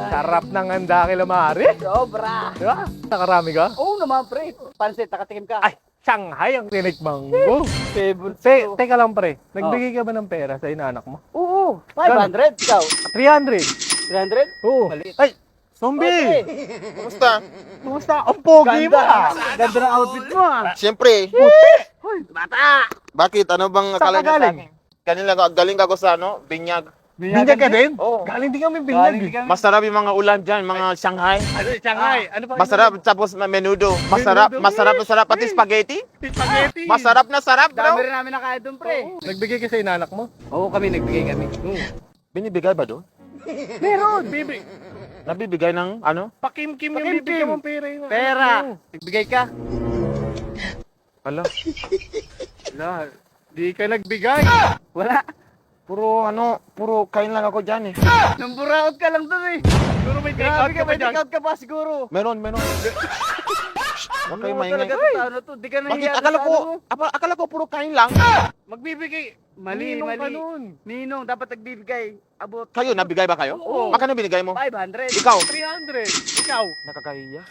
Sarap ng handa kay Lamari. Sobra. Di ba? Nakarami ka? Oo naman, pre. Pansit, nakatikim ka. Ay, Shanghai ang tinikmang ko. favorite. Teka lang pre, nagbigay ka ba ng pera sa inaanak mo? Oo, 500. Ikaw, 300. 300? Oo. Maliit. Ay, zombie! Kumusta? Kumusta? Ang pogi mo ah! Ganda ng outfit mo ah. Siyempre. Hoy, bata. Bakit? Ano bang Saan akala ka niya sa galing? akin? Kanila galing ako sa ano, Binyag. Binyag ka din? Oo. Galing din kami Galing binyag din eh. kami. Masarap yung mga ulam dyan, mga Shanghai. Ano, Shanghai? Ano pa? Masarap, tapos menudo. Masarap, Menudo. masarap. Pati spaghetti. Spaghetti. Masarap na sarap, Dami bro. rin namin nakain doon, pre. Nagbigay ka sa inaanak mo? Oo, kami nagbigay kami. Binibigay ba doon? Meron, bibi. Nabibigay ng ano? Pakimkim yung Pakimkim. bibigyan mong pera yun. Pera. Nagbigay ka. Ala, Wala. Di ka nagbigay. Wala. puro kain lang ako dyan eh. Namburaot ka lang doon eh. Siguro may take out Grabe ka ka, ba may dyan? take out ka pa siguro. Meron. Huwag kayo maingay. Talaga totoo na to. Di ka Bakit? nahiya Akala sa ko, ano mo. akala ko puro kain lang. Magbibigay. Mali, Ninong ka mali. nun. Ninong, dapat nagbibigay. Abot. Kayo, nabigay ba kayo? Oo. Magkano binigay mo? 500. Ikaw? 300. Ikaw. Nakakahiya.